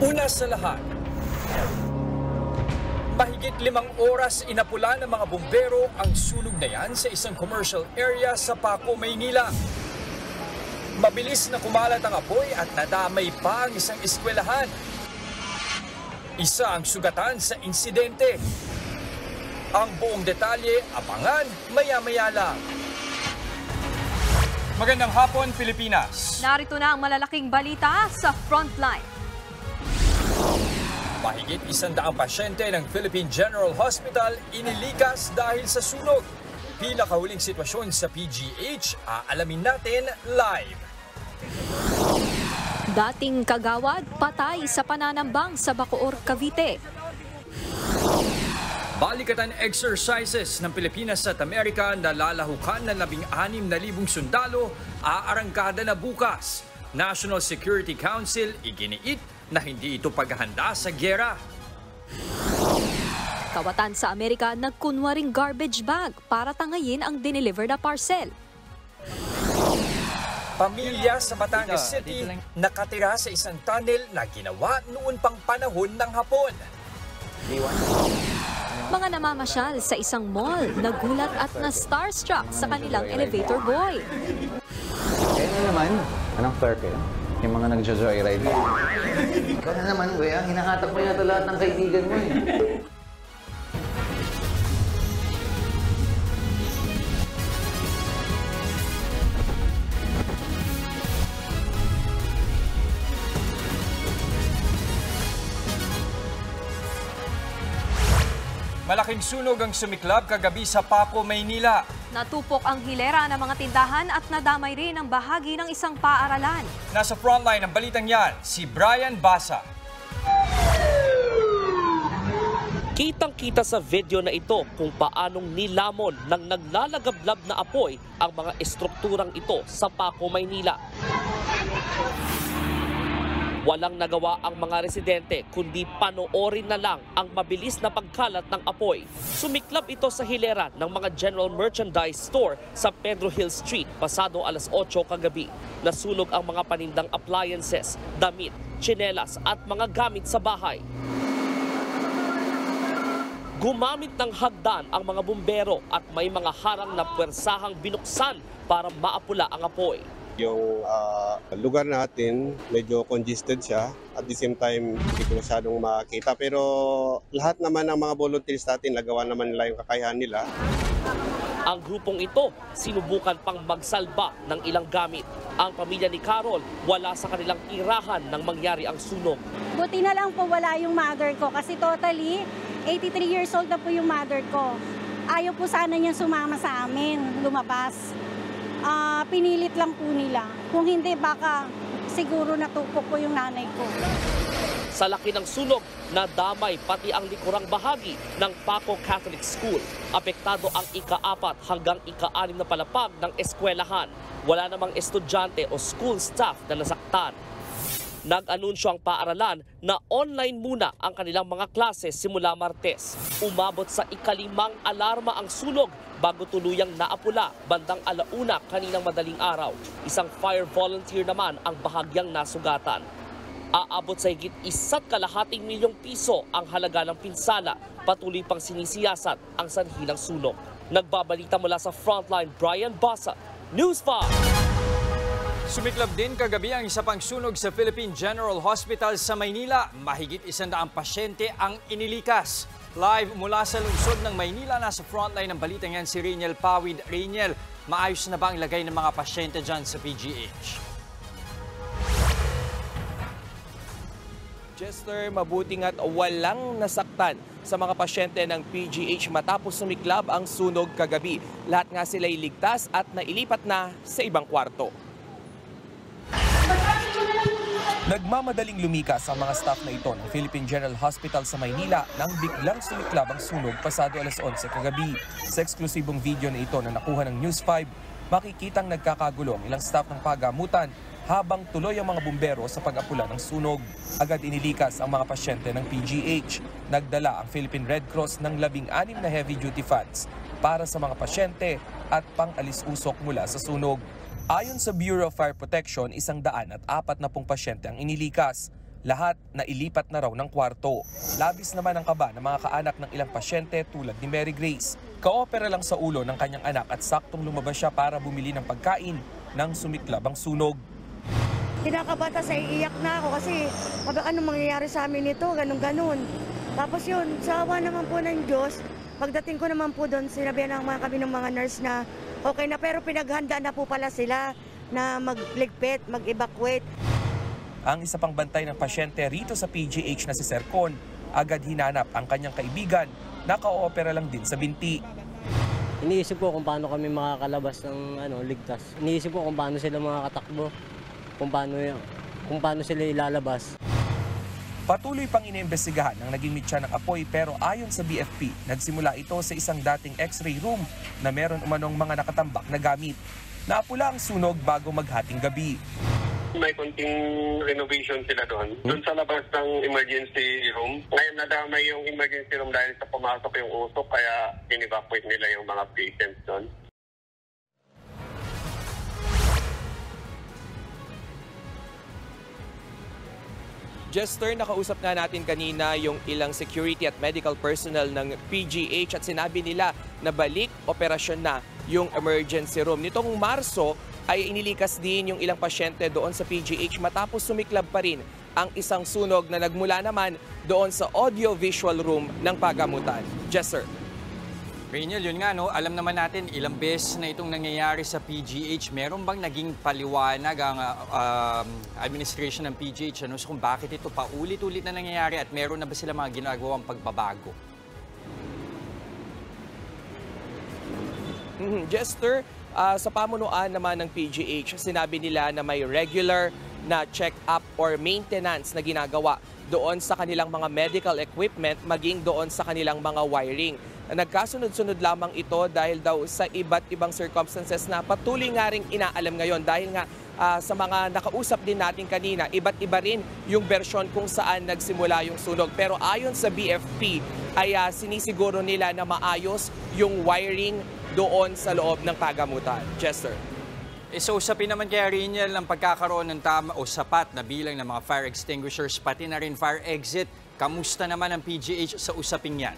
Una sa lahat, mahigit 5 oras inapula ng mga bumbero ang sunog na yan sa isang commercial area sa Paco, Maynila. Mabilis na kumalat ang apoy at nadamay pa ang isang eskwelahan. Isa ang sugatan sa insidente. Ang buong detalye, abangan maya-maya lang. Magandang hapon, Pilipinas. Narito na ang malalaking balita sa Frontline. Mahigit 100 pasyente ng Philippine General Hospital inilikas dahil sa sunog. Pinakahuling sitwasyon sa PGH, aalamin natin live. Dating kagawad, patay sa pananambang sa Bacoor, Cavite. Balikatan exercises ng Pilipinas at Amerika na lalahukan ng 16,000 sundalo aarangkada na bukas. National Security Council iginiit na hindi ito paghahanda sa gyera. Kawatan sa Amerika nagkunwaring garbage bag para tangayin ang dineliver na parcel. Pamilya sa Batangas City nakatira sa isang tunnel na ginawa noon pang panahon ng Hapon. Mga namamasyal sa isang mall, nagulat at na-starstruck sa kanilang elevator boy. Kaya naman, anong floor kayo? Yung mga nag-joyride. Ikaw na naman, kuya. Hinahatak mo yata lahat ng kaibigan mo eh. Malaking sunog ang sumiklab kagabi sa Paco, Maynila. Natupok ang hilera ng mga tindahan at nadamay rin ang bahagi ng isang paaralan. Nasa frontline ng balitang yan, si Brian Basa. Kitang-kita sa video na ito kung paanong nilamon ng naglalagablab na apoy ang mga estrukturang ito sa Paco, Maynila. Walang nagawa ang mga residente kundi panoorin na lang ang mabilis na pagkalat ng apoy. Sumiklab ito sa hilera ng mga general merchandise store sa Pedro Hill Street pasado alas 8 kagabi. Nasunog ang mga panindang appliances, damit, tsinelas at mga gamit sa bahay. Gumamit ng hagdan ang mga bumbero at may mga harang na puwersahang binuksan para maapula ang apoy. Yung lugar natin, medyo congested siya. At the same time, hindi ko masyadong makita. Pero lahat naman ng mga volunteers natin, nagawa naman nila yung kakayahan nila. Ang grupong ito, sinubukan pang magsalba ng ilang gamit. Ang pamilya ni Carol, wala sa kanilang tirahan nang mangyari ang sunog. Buti na lang po wala yung mother ko kasi totally 83 years old na po yung mother ko. Ayaw po sana niya sumama sa amin, lumabas. Pinilit lang po nila. Kung hindi, baka siguro natupok po yung nanay ko. Sa laki ng sunog, nadamay pati ang likurang bahagi ng Paco Catholic School. Apektado ang ika-4 hanggang ika-6 na palapag ng eskwelahan. Wala namang estudyante o school staff na nasaktan. Nag-anunsyo ang paaralan na online muna ang kanilang mga klase simula Martes. Umabot sa ika-5 alarma ang sunog bago tuluyang naapula bandang 1:00 kaninang madaling araw. Isang fire volunteer naman ang bahagyang nasugatan. Aabot sa higit 1.2 milyong piso ang halaga ng pinsala. Patuloy pang sinisiyasat ang sanhi ng sunog. Nagbabalita mula sa Frontline, Brian Basa, News 5. Sumiklab din kagabi ang isa pang sunog sa Philippine General Hospital sa Maynila. Mahigit 100 pasyente ang inilikas. Live mula sa lungsod ng Maynila, nasa frontline ng balitang yan si Rainiel Pawid. Rainiel, maayos na ba ang lagay ng mga pasyente dyan sa PGH? Chester, mabuti nga't walang nasaktan sa mga pasyente ng PGH matapos sumiklab ang sunog kagabi. Lahat nga sila'y ligtas at nailipat na sa ibang kwarto. Nagmamadaling lumikas ang mga staff na ito ng Philippine General Hospital sa Maynila nang biglang sumiklab ang sunog pasado alas 11 kagabi. Sa eksklusibong video na ito na nakuha ng News 5, makikitang nagkakagulo ang ilang staff ng pagamutan habang tuloy ang mga bumbero sa pag-apula ng sunog. Agad inilikas ang mga pasyente ng PGH. Nagdala ang Philippine Red Cross ng 16 na heavy-duty fans para sa mga pasyente at pang-alis usok mula sa sunog. Ayon sa Bureau of Fire Protection, 140 pasyente ang inilikas. Lahat na ilipat na raw ng kwarto. Labis naman ang kaba ng mga kaanak ng ilang pasyente tulad ni Mary Grace. Kaopera lang sa ulo ng kanyang anak at saktong lumabas siya para bumili ng pagkain nang sumiklab ang sunog. Kinakabata sa iiyak na ako kasi ano mangyayari sa amin nito, ganun-ganun. Tapos yun, sa awa naman po ng Diyos, pagdating ko naman po doon, sinabihan kami ng mga nurse na okay na, pero pinaghanda na po pala sila na magligpit, mag-evacuate. Ang isa pang bantay ng pasyente rito sa PGH na si Sir Con, agad hinanap ang kanyang kaibigan na ka-opera lang din sa binti. Iniisip ko kung paano kami makakalabas ng ligtas. Iniisip ko kung paano sila makakatakbo, kung paano sila ilalabas. Patuloy pang iniimbestigahan ng naging mitya ng apoy pero ayon sa BFP, nagsimula ito sa isang dating x-ray room na meron umanong mga nakatambak na gamit. Naapula ang sunog bago maghating gabi. May konting renovation sila doon. Doon sa labas ng emergency room. Ngayon nadamay yung emergency room dahil sa pumasok yung usok kaya in-evacuate nila yung mga patients doon. Jester, nakausap nga natin kanina yung ilang security at medical personnel ng PGH at sinabi nila na balik operasyon na yung emergency room. Nitong Marso ay inilikas din yung ilang pasyente doon sa PGH matapos sumiklab pa rin ang isang sunog na nagmula naman doon sa audio-visual room ng pagamutan. Jester. Rainiel, yun nga, no? Alam naman natin ilang beses na itong nangyayari sa PGH. Meron bang naging paliwanag ang administration ng PGH so kung bakit ito paulit-ulit na nangyayari at meron na ba sila mga ginagawang pagbabago? Jester, sa pamunuan naman ng PGH, sinabi nila na may regular na check-up or maintenance na ginagawa doon sa kanilang mga medical equipment maging doon sa kanilang mga wiring. Nagkasunod-sunod lamang ito dahil daw sa iba't ibang circumstances na patuloy nga rin inaalam ngayon dahil nga sa mga nakausap din natin kanina, iba't iba rin yung bersyon kung saan nagsimula yung sunog. Pero ayon sa BFP ay sinisiguro nila na maayos yung wiring doon sa loob ng pagamutan. Chester. So usapin naman kaya Rainiel ang pagkakaroon ng tama o sapat na bilang ng mga fire extinguishers pati na rin fire exit. Kamusta naman ang PGH sa usaping yan?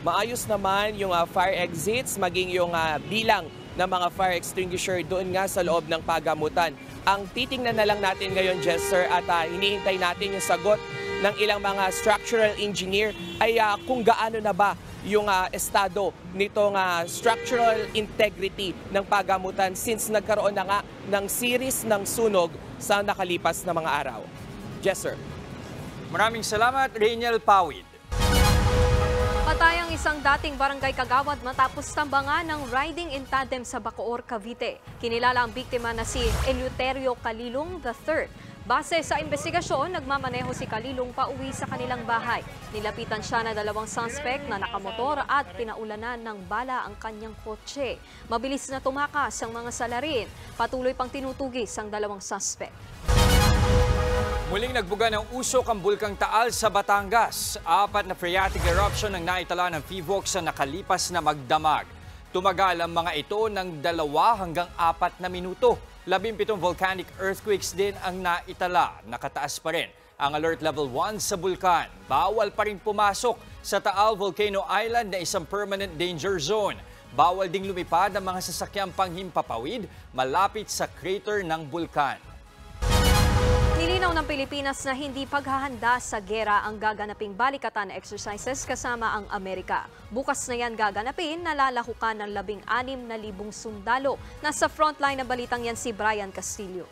Maayos naman yung fire exits, maging yung bilang ng mga fire extinguisher doon nga sa loob ng pagamutan. Ang titingnan na lang natin ngayon, Jester, at hinihintay natin yung sagot ng ilang mga structural engineer ay kung gaano na ba yung estado nitong structural integrity ng pagamutan since nagkaroon na nga ng series ng sunog sa nakalipas na mga araw. Jester. Maraming salamat, Rainiel Pawid. Patay ang isang dating barangay kagawad matapos tambangan ng riding in tandem sa Bacoor, Cavite. Kinilala ang biktima na si Eleuterio Calilong III. Base sa investigasyon, nagmamaneho si Calilong pauwi sa kanilang bahay. Nilapitan siya na dalawang suspect na nakamotor at pinaulanan ng bala ang kanyang kotse. Mabilis na tumakas ang mga salarin. Patuloy pang tinutugis ang dalawang suspect. Muling nagbuga ng usok ang Bulkang Taal sa Batangas. 4 na phreatic eruption ang naitala ng PHIVOLCS sa nakalipas na magdamag. Tumagal ang mga ito ng 2 hanggang 4 na minuto. 17 volcanic earthquakes din ang naitala. Nakataas pa rin ang alert level 1 sa bulkan. Bawal pa rin pumasok sa Taal Volcano Island na isang permanent danger zone. Bawal ding lumipad ang mga sasakyang panghimpapawid malapit sa crater ng bulkan. Nilinaw ng Pilipinas na hindi paghahanda sa gera ang gaganaping balikatan exercises kasama ang Amerika. Bukas na yan gaganapin, nalalahukan ng 16,000 sundalo. Nasa frontline na balitang yan si Brian Castillo.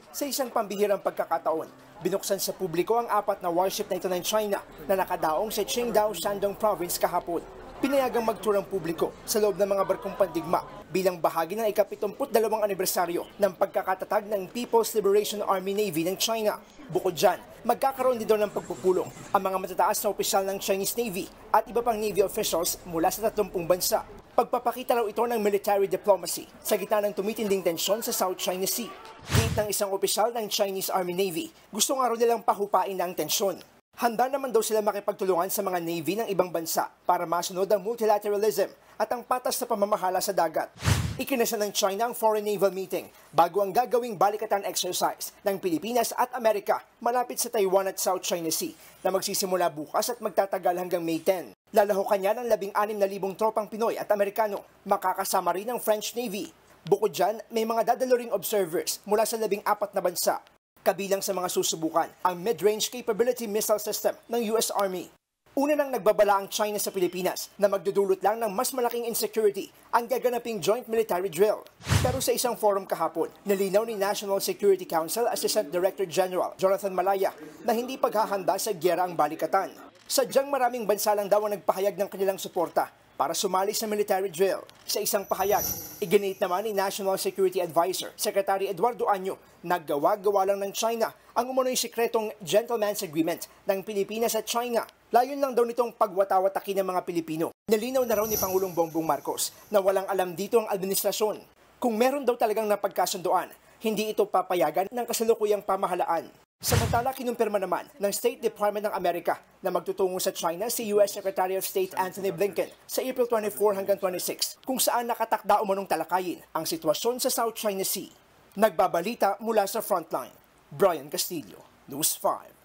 Sa isang pambihirang pagkakataon, binuksan sa publiko ang 4 na warship na ito ng China na nakadaong sa Qingdao, Shandong Province kahapon. Pinayagang magtour ang publiko sa loob ng mga barkong pandigma bilang bahagi ng ika-72 anibersaryo ng pagkakatatag ng People's Liberation Army Navy ng China. Bukod dyan, magkakaroon din doon ng pagpupulong ang mga matataas na opisyal ng Chinese Navy at iba pang Navy officials mula sa 30 bansa. Pagpapakita raw ito ng military diplomacy sa gitna ng tumitinding tensyon sa South China Sea. Gate ng isang opisyal ng Chinese Army Navy, gusto nga raw nilang pahupain na ang tensyon. Handa naman daw sila makipagtulungan sa mga Navy ng ibang bansa para masunod ang multilateralism at ang patas na pamamahala sa dagat. Ikinasa ng China ang Foreign Naval Meeting bago ang gagawing balikatan exercise ng Pilipinas at Amerika malapit sa Taiwan at South China Sea na magsisimula bukas at magtatagal hanggang May 10. Lalahukan niya ng 16,000 tropang Pinoy at Amerikano, makakasama rin ng French Navy. Bukod dyan, may mga dadalo ring observers mula sa 14 na bansa. Kabilang sa mga susubukan ang Mid-Range Capability Missile System ng US Army. Una nang nagbabala ang China sa Pilipinas na magdudulot lang ng mas malaking insecurity ang gaganaping joint military drill. Pero sa isang forum kahapon, nilinaw ni National Security Council Assistant Director General Jonathan Malaya na hindi paghahanda sa gyera ang balikatan. Sadyang maraming bansa lang daw ang nagpahayag ng kanilang suporta para sumali sa military drill. Sa isang pahayag, iginit naman ni National Security Advisor Secretary Eduardo Año na gawa-gawa lang ng China ang umunoy sikretong gentleman's agreement ng Pilipinas at China. Layon lang daw nitong pagwatawatakin ng mga Pilipino. Nilinaw na raw ni Pangulong Bongbong Marcos na walang alam dito ang administrasyon. Kung meron daw talagang napagkasunduan, hindi ito papayagan ng kasalukuyang pamahalaan. Samantala, kinumpirma naman ng State Department ng Amerika na magtutungo sa China si US Secretary of State Anthony Blinken sa April 24 hanggang 26 kung saan nakatakda umunong talakayin ang sitwasyon sa South China Sea. Nagbabalita mula sa Frontline, Brian Castillo, News 5.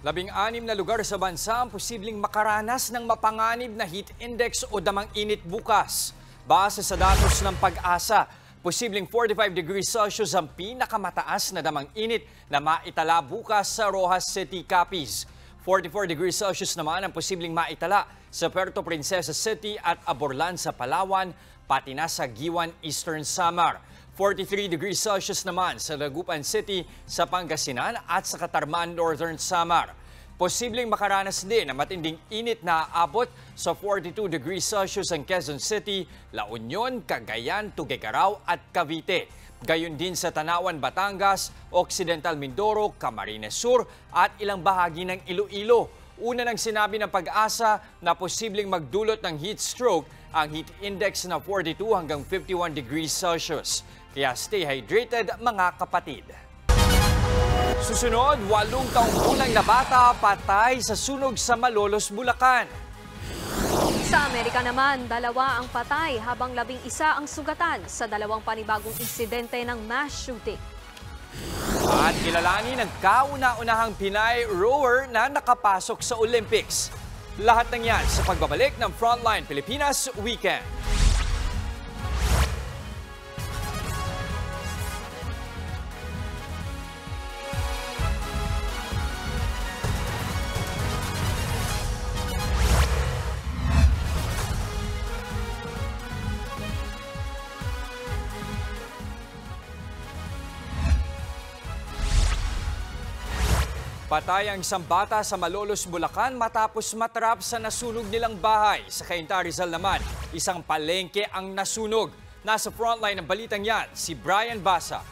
Labing-anim na lugar sa bansa ang posibleng makaranas ng mapanganib na heat index o damang init bukas. Base sa datos ng Pag-asa, posibleng 45 degrees Celsius ang pinakamataas na damang init na maitala bukas sa Rojas City, Capiz. 44 degrees Celsius naman ang posibleng maitala sa Puerto Princesa City at Aborlan sa Palawan, pati na sa Giwan, Eastern Samar. 43 degrees Celsius naman sa Dagupan City sa Pangasinan at sa Katarman, Northern Samar. Posibleng makaranas din na matinding init na aabot sa 42 degrees Celsius ang Quezon City, La Union, Cagayan, Tuguegarao at Cavite. Gayon din sa Tanawan, Batangas, Occidental Mindoro, Camarines Sur at ilang bahagi ng Iloilo. Una nang sinabi ng Pag-asa na posibleng magdulot ng heat stroke ang heat index na 42 hanggang 51 degrees Celsius. Kaya stay hydrated mga kapatid. Susunod, 8 taong gulang na bata patay sa sunog sa Malolos, Bulacan. Sa Amerika naman, 2 ang patay habang 11 ang sugatan sa 2 panibagong insidente ng mass shooting. At kilalanin ang kauna-unahang Pinay rower na nakapasok sa Olympics. Lahat ng yan sa pagbabalik ng Frontline Pilipinas Weekend. Patay ang isang bata sa Malolos, Bulacan matapos matrap sa nasunog nilang bahay. Sa Cainta, Rizal naman, isang palengke ang nasunog. Nasa frontline ng balitang yan, si Brian Basa.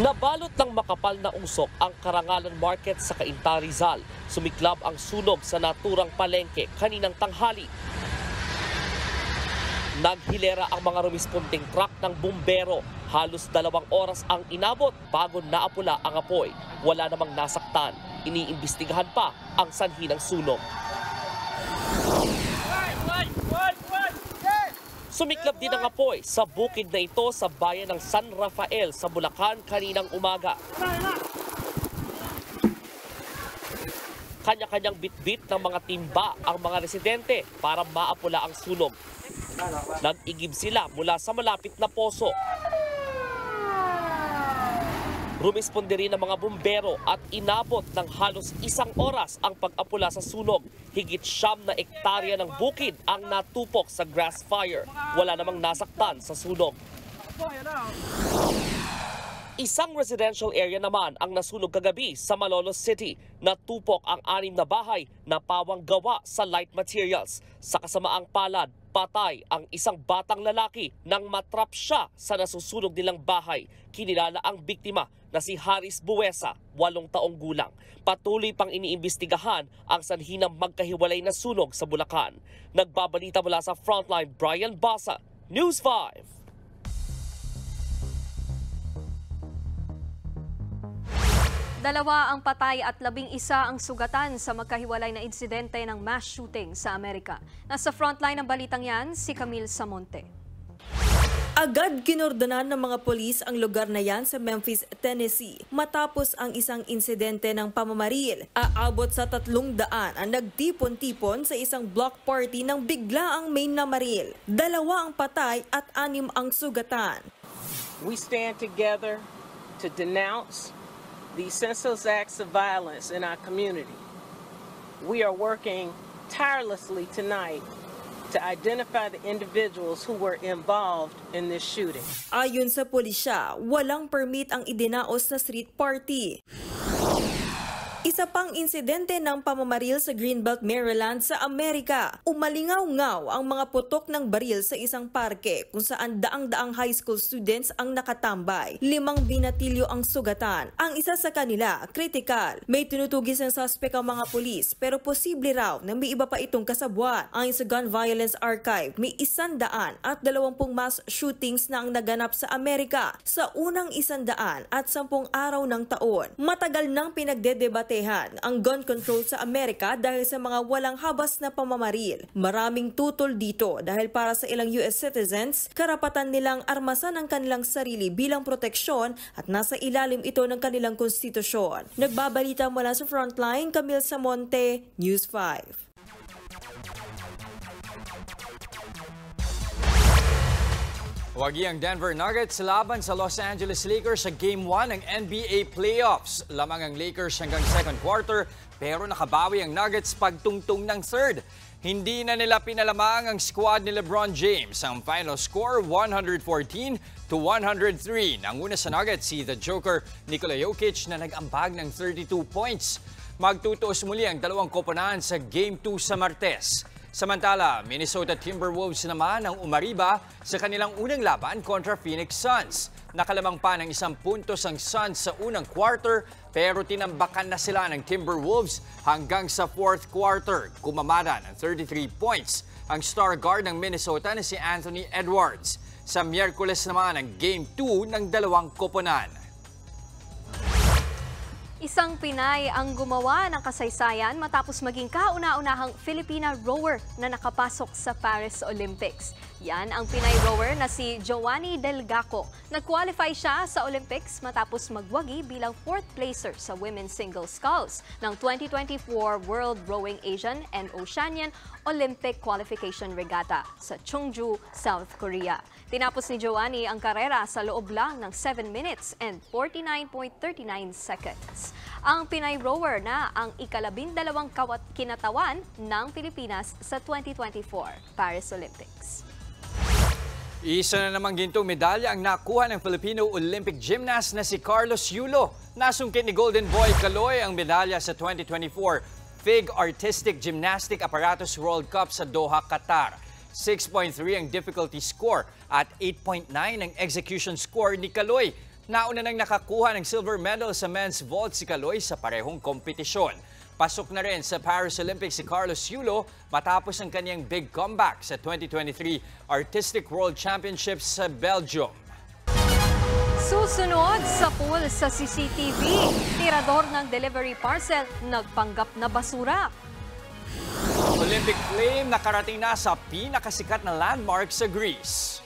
Nabalot ng makapal na usok ang Karangalan Market sa Cainta, Rizal. Sumiklab ang sunog sa naturang palengke kaninang tanghali. Naghilera ang mga rumisponding truck ng bumbero. Halos 2 oras ang inabot bago naapula ang apoy. Wala namang nasaktan. Iniimbestigahan pa ang sanhi ng sunog. Sumiklab din ang apoy sa bukid na ito sa bayan ng San Rafael sa Bulacan kaninang umaga. Kanya-kanyang bit-bit ng mga timba ang mga residente para maapula ang sunog. Nag-igib sila mula sa malapit na poso. Rumisponde rin ang mga bumbero at inabot ng halos 1 oras ang pag-apula sa sunog. Higit 9 na ektarya ng bukid ang natupok sa grass fire. Wala namang nasaktan sa sunog. Isang residential area naman ang nasunog kagabi sa Malolos City. Natupok ang 6 na bahay na pawang gawa sa light materials. Sa kasamaang palad, patay ang isang batang lalaki nang matrap siya sa nasusunog nilang bahay. Kinilala ang biktima na si Haris Buesa, 8 taong gulang. Patuloy pang iniimbestigahan ang sanhi ng magkahiwalay na sunog sa Bulacan. Nagbabalita mula sa Frontline, Brian Basa, News 5. Dalawa ang patay at 11 ang sugatan sa magkahiwalay na insidente ng mass shooting sa Amerika. Nasa frontline ng balitang yan, si Camille Samonte. Agad kinordonan ng mga polis ang lugar na yan sa Memphis, Tennessee matapos ang isang insidente ng pamamaril. Aabot sa 300 ang nagtipon-tipon sa isang block party nang bigla ang may namaril. 2 ang patay at 6 ang sugatan. We stand together to denounce these senseless acts of violence in our community. We are working tirelessly tonight to identify the individuals who were involved in this shooting. Ayon sa pulisya, walang permit ang idinaos na street party. Isa pang insidente ng pamamaril sa Greenbelt, Maryland sa Amerika. Umalingaw-ngaw ang mga putok ng baril sa isang parke kung saan daang-daang high school students ang nakatambay. 5 binatilyo ang sugatan. Ang isa sa kanila, kritikal. May tinutugis ng suspect ang mga pulis pero posible raw na may iba pa itong kasabwat. Ayon sa Gun Violence Archive, may 120 mass shootings na ang naganap sa Amerika sa unang 110 araw ng taon. Matagal nang pinagdedebate ang gun control sa Amerika dahil sa mga walang habas na pamamaril. Maraming tutol dito dahil para sa ilang US citizens, karapatan nilang armasan ang kanilang sarili bilang proteksyon at nasa ilalim ito ng kanilang konstitusyon. Nagbabalita mula sa Frontline, Camille Samonte, News 5. Wagi ang Denver Nuggets laban sa Los Angeles Lakers sa Game 1 ng NBA Playoffs. Lamang ang Lakers hanggang second quarter pero nakabawi ang Nuggets pagtungtong ng third. Hindi na nila pinalamang ang squad ni LeBron James. Ang final score 114-103. Nanguna sa Nuggets si The Joker Nikola Jokic na nag-ambag ng 32 points. Magtutuos muli ang dalawang koponahan sa Game 2 sa Martes. Samantala, Minnesota Timberwolves naman ang umariba sa kanilang unang laban kontra Phoenix Suns. Nakalamang pa ng 1 puntos ang Suns sa unang quarter pero tinambakan na sila ng Timberwolves hanggang sa fourth quarter. Kumamada ng 33 points ang star guard ng Minnesota na si Anthony Edwards. Sa Miyerkules naman ang Game 2 ng dalawang koponan. Isang Pinay ang gumawa ng kasaysayan matapos maging kauna-unahang Filipina rower na nakapasok sa Paris Olympics. Yan ang Pinay rower na si Joanny Delgaco. Nag-qualify siya sa Olympics matapos magwagi bilang 4th placer sa women's single sculls ng 2024 World Rowing Asian and Oceanian Olympic Qualification Regatta sa Cheongju, South Korea. Tinapos ni Joanny ang karera sa loob lang ng 7 minutes and 49.39 seconds. Ang Pinay rower na ang ika-12 kinatawan ng Pilipinas sa 2024 Paris Olympics. Isa na namang gintong medalya ang nakuha ng Filipino Olympic gymnast na si Carlos Yulo. Nasungkit ni Golden Boy Caloy ang medalya sa 2024 FIG Artistic Gymnastic Apparatus World Cup sa Doha, Qatar. 6.3 ang difficulty score at 8.9 ang execution score ni Caloy. Nauna nang nakakuha ng silver medal sa men's vault si Caloy sa parehong kompetisyon. Pasok na rin sa Paris Olympics si Carlos Yulo matapos ang kanyang big comeback sa 2023 Artistic World Championships sa Belgium. Susunod sa pool sa CCTV, tirador ng delivery parcel nagpanggap na basura. Olympic flame nakarating na sa pinakasikat na landmark sa Greece.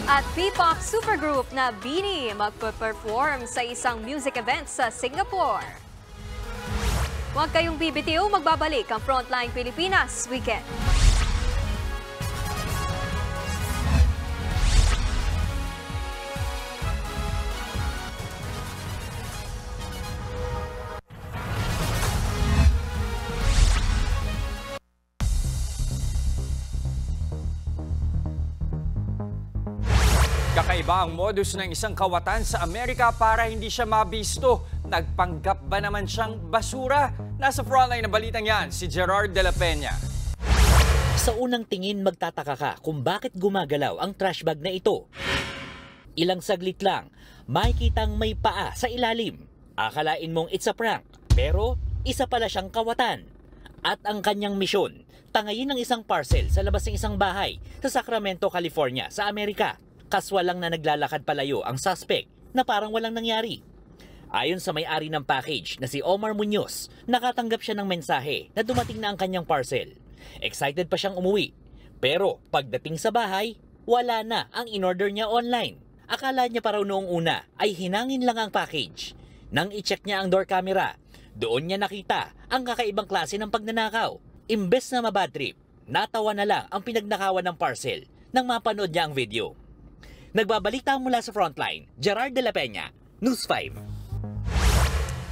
At P-pop supergroup na BINI magpe-perform sa isang music event sa Singapore. Huwag kayong bibitiw, magbabalik ang Frontline Pilipinas Weekend. Kakaiba ang modus ng isang kawatan sa Amerika para hindi siya mabisto. Nagpanggap ba naman siyang basura? Nasa frontline ng balitang yan, si Gerard de la Peña. Sa unang tingin magtataka ka kung bakit gumagalaw ang trash bag na ito. Ilang saglit lang, makikitang may paa sa ilalim. Akalain mong it's a prank, pero isa pala siyang kawatan. At ang kanyang misyon, tangayin ang isang parcel sa labas ng isang bahay sa Sacramento, California, sa Amerika. Kaswal lang na naglalakad palayo ang suspect na parang walang nangyari. Ayon sa may-ari ng package na si Omar Muñoz, nakatanggap siya ng mensahe na dumating na ang kanyang parcel. Excited pa siyang umuwi. Pero pagdating sa bahay, wala na ang in-order niya online. Akala niya pa raw noong una ay hinangin lang ang package. Nang i-check niya ang door camera, doon niya nakita ang kakaibang klase ng pagnanakaw. Imbes na mabad trip, natawa na lang ang pinagnakawan ng parcel nang mapanood niya ang video. Nagbabalita mula sa Frontline, Gerard de la Peña, News 5.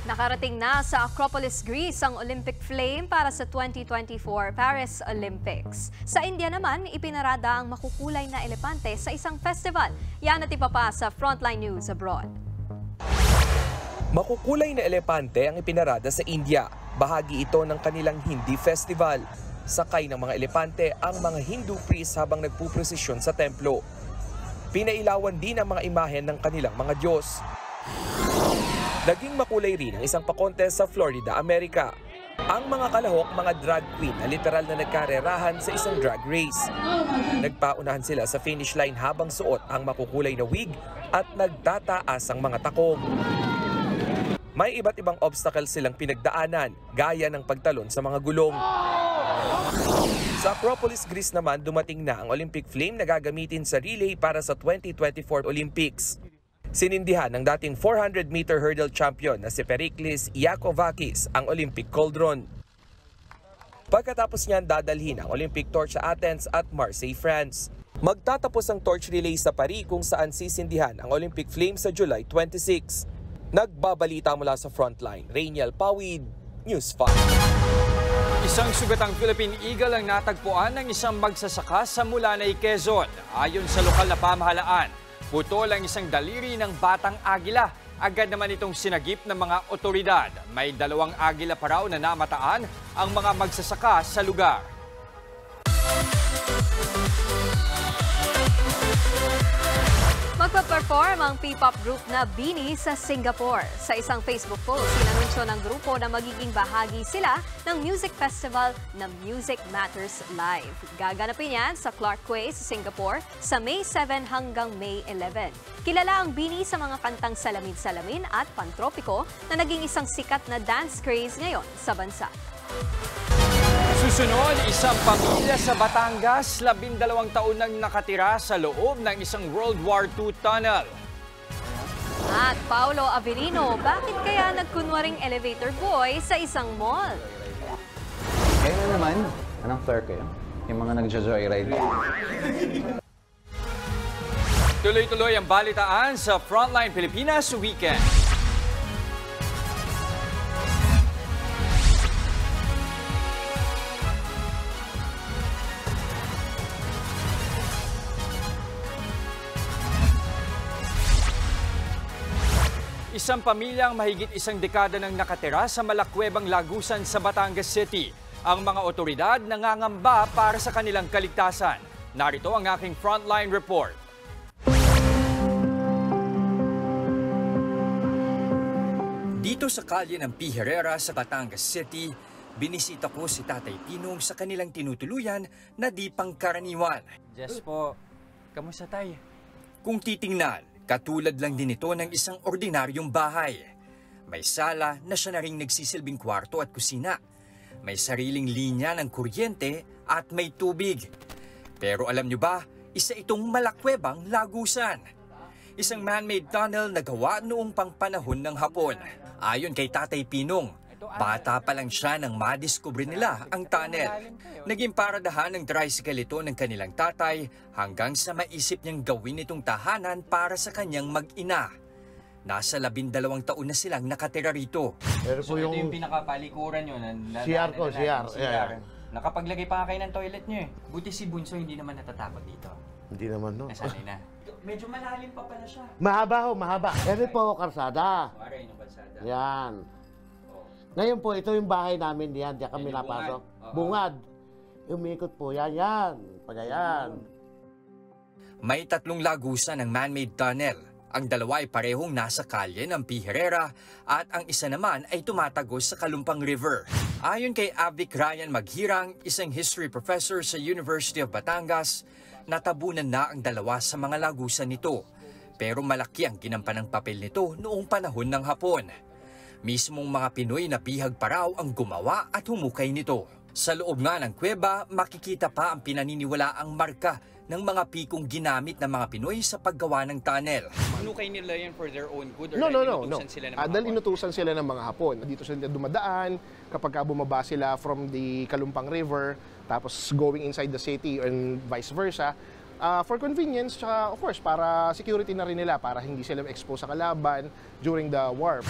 Nakarating na sa Acropolis, Greece ang Olympic Flame para sa 2024 Paris Olympics. Sa India naman, ipinarada ang makukulay na elepante sa isang festival. Yan at iba pa sa Frontline News Abroad. Makukulay na elepante ang ipinarada sa India. Bahagi ito ng kanilang Hindi Festival. Sakay ng mga elepante ang mga Hindu priests habang nagpuprosesyon sa templo. Pinailawan din ang mga imahen ng kanilang mga Diyos. Naging makulay rin ang isang pa-contest sa Florida, Amerika. Ang mga kalahok, mga drag queen na literal na nagkarerahan sa isang drag race. Nagpaunahan sila sa finish line habang suot ang makukulay na wig at nagtataas ang mga takong. May iba't ibang obstacles silang pinagdaanan, gaya ng pagtalon sa mga gulong. Sa Acropolis, Greece naman, dumating na ang Olympic Flame na gagamitin sa relay para sa 2024 Olympics. Sinindihan ng dating 400-meter hurdle champion na si Perikles Iakovakis ang Olympic cauldron. Pagkatapos niyan, dadalhin ang Olympic torch sa Athens at Marseille, France. Magtatapos ang torch relay sa Paris kung saan sisindihan ang Olympic Flame sa July 26. Nagbabalita mula sa Frontline, Rainiel Pawid, News 5. Isang sugatang Philippine Eagle ang natagpuan ng isang magsasaka sa Mulanay, Quezon. Ayon sa lokal na pamahalaan, putol ang isang daliri ng batang agila. Agad naman itong sinagip ng mga otoridad. May 2 agila pa raw na namataan ang mga magsasaka sa lugar. Magpa-perform ang P-pop group na BINI sa Singapore. Sa isang Facebook post, inanunsyo ng grupo na magiging bahagi sila ng music festival na Music Matters Live. Gaganapin yan sa Clark Quay sa Singapore sa May 7 hanggang May 11. Kilala ang BINI sa mga kantang Salamin-Salamin at Pantropiko na naging isang sikat na dance craze ngayon sa bansa. Susunod, isang pamilya sa Batangas, 12 taon nang nakatira sa loob ng isang World War II tunnel. At Paolo Averino, bakit kaya nagkunwaring elevator boy sa isang mall? Kayo na naman. Anong flirt kayo? Yung mga nagja-joyride. Tuloy-tuloy ang balitaan sa Frontline Pilipinas Weekend. Isang pamilyang mahigit 1 dekada nang nakatira sa Malakwebang Lagusan sa Batangas City. Ang mga otoridad nangangamba para sa kanilang kaligtasan. Narito ang aking Frontline Report. Dito sa kalye ng P. Herrera sa Batangas City, binisita ko si Tatay Pinong sa kanilang tinutuluyan na di pangkaraniwan. Yes po. Kamusta tayo? Kung titingnan, katulad lang din ito ng isang ordinaryong bahay. May sala na siya na ring nagsisilbing kwarto at kusina. May sariling linya ng kuryente at may tubig. Pero alam nyo ba, isa itong Malakwebang Lagusan. Isang man-made tunnel na gawa noong pangpanahon ng Hapon. Ayon kay Tatay Pinong, bata pa lang siya nang madiskubre nila ang tunnel. Naging paradahan ng tricycle ito ng kanilang tatay hanggang sa maisip niyang gawin itong tahanan para sa kanyang mag-ina. Nasa 12 taon na silang nakatira rito. So ito yung pinakapalikuran nyo. CR ko, CR. Yeah. Nakapaglagay pa kayo ng toilet nyo eh. Buti si Bunso hindi naman natatakot dito. Hindi naman no. Nasanay na. Medyo malalim pa pala siya. Mahaba ho, mahaba. Ito po, karsada. Maray ng kalsada. Yan. Ngayon po, ito yung bahay namin diyan. Diyan kami napasok. Bungad. Umikot po. Yan. Pagayan. May 3 lagusan ng man-made tunnel. Ang 2 ay parehong nasa kalye ng P. Herrera at ang isa naman ay tumatagos sa Kalumpang River. Ayon kay Avic Ryan Maghirang, isang history professor sa University of Batangas, natabunan na ang 2 sa mga lagusan nito. Pero malaki ang ginampanang papel nito noong panahon ng Hapon. Mismong mga Pinoy na bihag pa raw ang gumawa at humukay nito. Sa loob nga ng kuweba, makikita pa ang pinaniniwalaang marka ng mga pikong ginamit ng mga Pinoy sa paggawa ng tunnel. Hinukay nila yan for their own good? Or No. sila ng mga Dahil inutusan sila ng mga Hapon. Dito sila dumadaan kapag bumaba sila from the Kalumpang River, tapos going inside the city and vice versa. For convenience, tsaka of course, para security na rin nila, para hindi sila expose sa kalaban during the war.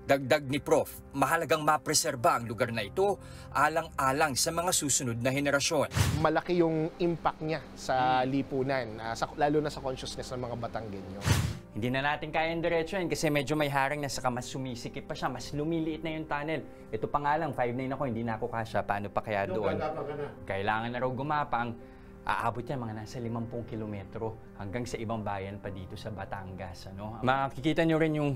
Dagdag ni Prof, mahalagang mapreserba ang lugar na ito alang-alang sa mga susunod na henerasyon. Malaki yung impact niya sa lipunan, lalo na sa consciousness ng mga Batanggenyo. Hindi na natin kayang diretsuhin kasi medyo may harang na saka mas sumisikip pa siya, mas lumiliit na yung tunnel. Ito pa nga lang, 5'9" ako, hindi na ako kasya. Paano pa kaya doon? Kailangan na raw gumapang. Aabot yan mga nasa 50 kilometro hanggang sa ibang bayan pa dito sa Batangas. Makikita nyo rin yung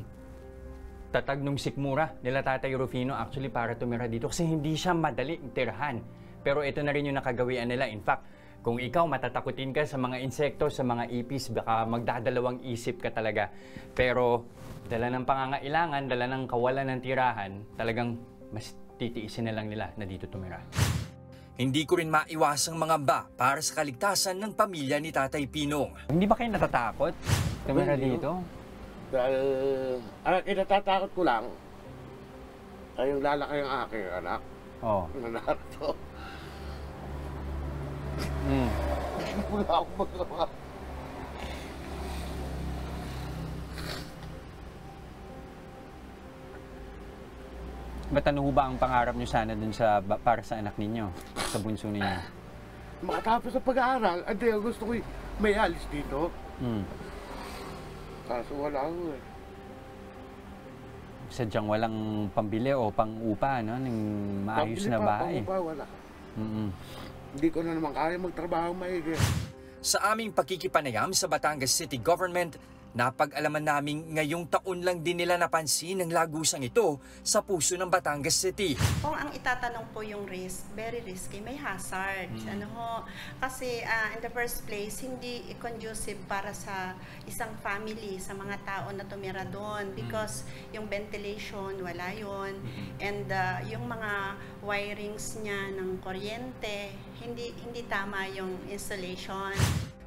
tatag ng sikmura nila Tatay Rufino actually para tumira dito kasi hindi siya madali tirahan. Pero ito na rin yung nakagawian nila. In fact, kung ikaw matatakutin ka sa mga insekto, sa mga ipis, baka magdadalawang isip ka talaga. Pero dala ng pangangailangan, dala ng kawalan ng tirahan, talagang mas titiisin na lang nila na dito tumira. Hindi ko rin maiwasang mangamba para sa kaligtasan ng pamilya ni Tatay Pinong. Hindi ba kayo natatakot tumira dito? Dahil, ang kinatatakot ko lang ay yung lalaki ang aking anak. Oo. Na narito. Wala akong magawa. Ba't ano ba ang pangarap nyo sana dun sa, para sa anak ninyo, sa bunso ninyo? Makatapos sa pag-aaral, hindi, gusto ko may alis dito. Kaso wala ako eh. Sadyang walang pambili o pang-upa, no? Ng maayos na bahay. Pang-upa, wala. Hindi ko na naman kaya magtrabaho maigi. Sa aming pagkikipanayam sa Batangas City Government, napag-alaman namin ngayong taon lang din nila napansin ang lagusang ito sa puso ng Batangas City. Kung ang itatanong po yung risk, very risky, may hazard. Kasi in the first place, hindi conducive para sa isang family, sa mga tao na tumira doon because yung ventilation, wala yun. And yung mga wirings niya ng kuryente, hindi tama yung installation.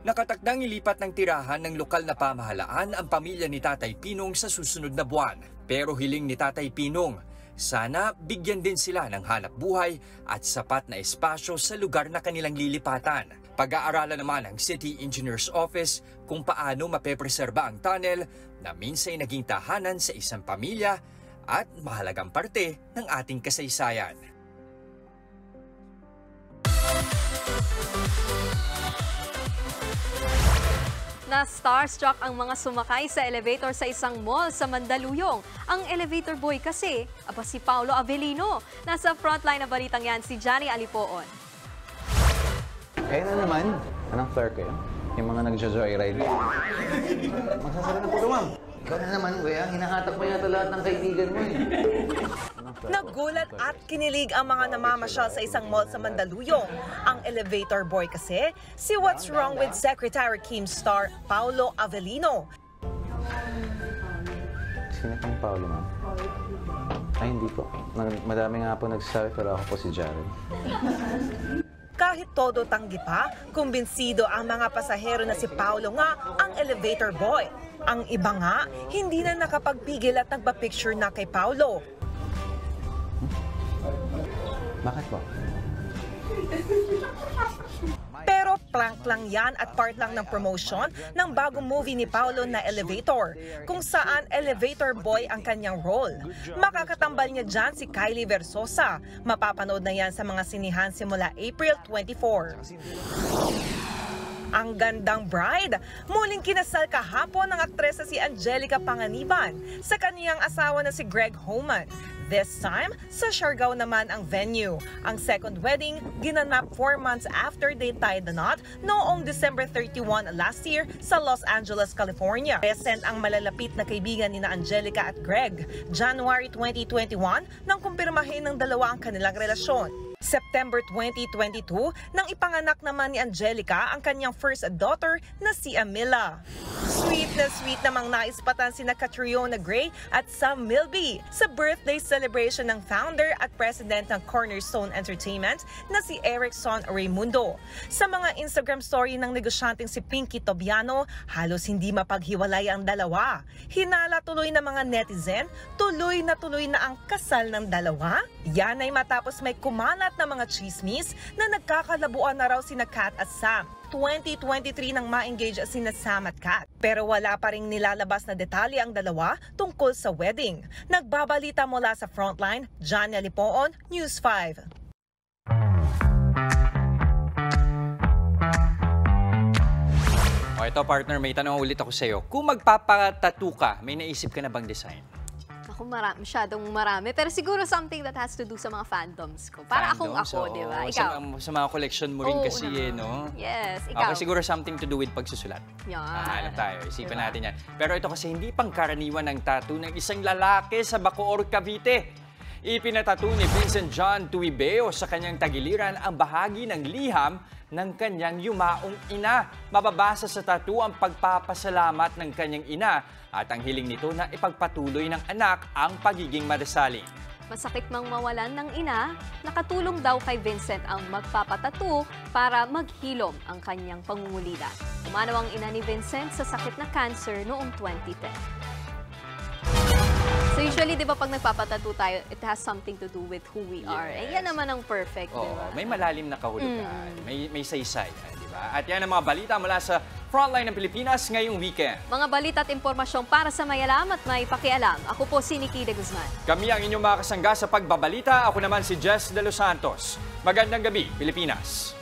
Nakatakdang ilipat ng tirahan ng lokal na pamahalaan ang pamilya ni Tatay Pinong sa susunod na buwan. Pero hiling ni Tatay Pinong, sana bigyan din sila ng hanap buhay at sapat na espasyo sa lugar na kanilang lilipatan. Pag-aaralan naman ng City Engineer's Office kung paano mapepreserba ang tunnel na minsay naging tahanan sa isang pamilya at mahalagang parte ng ating kasaysayan. Na starstruck ang mga sumakay sa elevator sa isang mall sa Mandaluyong. Ang elevator boy kasi, si Paulo Avellino. Nasa frontline na balitang yan si Johnny Alipoon. Kaya na naman, anong flirt kayo? Yung mga nagjo-joyride. Magsasara na po ito, ma'am. Ikaw na naman, kuya. Hinahatak mo yata lahat ng kaibigan mo eh. Nagulat at kinilig ang mga namamasyal sa isang mall sa Mandaluyong. Ang elevator boy kasi, si What's Wrong with Secretary Kim star Paulo Avellino. Sino pang Paulo, ma'am? Ay, hindi po. Madami nga po nagsasabi pero ako po si Jared. Kahit todo tanggi pa, kumbinsido ang mga pasahero na si Paulo nga ang elevator boy. Ang iba nga, hindi na nakapagpigil at nagpa-picture na kay Paulo. Bakit po? Pero prank lang yan at part lang ng promotion ng bagong movie ni Paulo na Elevator, kung saan elevator boy ang kanyang role. Makakatambal niya dyan si Kylie Versosa. Mapapanood na yan sa mga sinihan simula April 24. Ang gandang bride, muling kinasal kahapon ng aktresa si Angelica Panganiban sa kaniyang asawa na si Greg Homan. This time, sa Siargao naman ang venue. Ang second wedding, ginanap 4 months after they tied the knot noong December 31 last year sa Los Angeles, California. Present ang malalapit na kaibigan ni na Angelica at Greg. January 2021, nang kumpirmahin ng dalawa ang kanilang relasyon. September 2022 nang ipanganak naman ni Angelica ang kanyang first daughter na si Amila. Sweet na namang naispatan sina Catriona Gray at Sam Milby sa birthday celebration ng founder at president ng Cornerstone Entertainment na si Erickson Raimundo. Sa mga Instagram story ng negosyanteng si Pinky Tobiano, halos hindi mapaghiwalay ang dalawa. Hinala tuloy ng mga netizen, tuloy na ang kasal ng dalawa. Yan ay matapos may kumalat na mga chismis na nagkakalabuan na raw sina Kat at Sam. 2023 nang ma-engage sina Sam at Kat. Pero wala pa ring nilalabas na detalye ang dalawa tungkol sa wedding. Nagbabalita mula sa Frontline, Jania Lipoon, News 5. O ito partner, may tanong ulit ako sa iyo. Kung magpapatattoo ka, may naisip ka na bang design? Ako masyadong marami. Pero siguro something that has to do sa mga fandoms ko. Para akong ako, di ba? Ikaw? Sa mga collection mo rin kasi no? Yes, ikaw. Ako siguro something to do with pagsusulat. Yan. Alam tayo, isipan natin yan. Pero ito kasi hindi pangkaraniwan ng tattoo ng isang lalaki sa Bacoor, Cavite. Ipinatattoo ni Vincent John Tuibeo sa kanyang tagiliran ang bahagi ng liham ng kanyang yumaong ina. Mababasa sa tattoo ang pagpapasalamat ng kanyang ina at ang hiling nito na ipagpatuloy ng anak ang pagiging madasalin. Masakit mang mawalan ng ina, nakatulong daw kay Vincent ang magpapatattoo para maghilom ang kanyang pangungulila. Umanaw ang ina ni Vincent sa sakit na cancer noong 2010. So usually, di ba, pag nagpapatattoo tayo, it has something to do with who we are. Eh, yan naman ang perfect, di ba? May malalim na kahulugan, may saysay, di ba? At yan ang mga balita mula sa Frontline ng Pilipinas ngayong weekend. Mga balita at impormasyon para sa may alam at may pakialam. Ako po si Nikki de Guzman. Kami ang inyong mga kasangga sa pagbabalita. Ako naman si Jess De Los Santos. Magandang gabi, Pilipinas.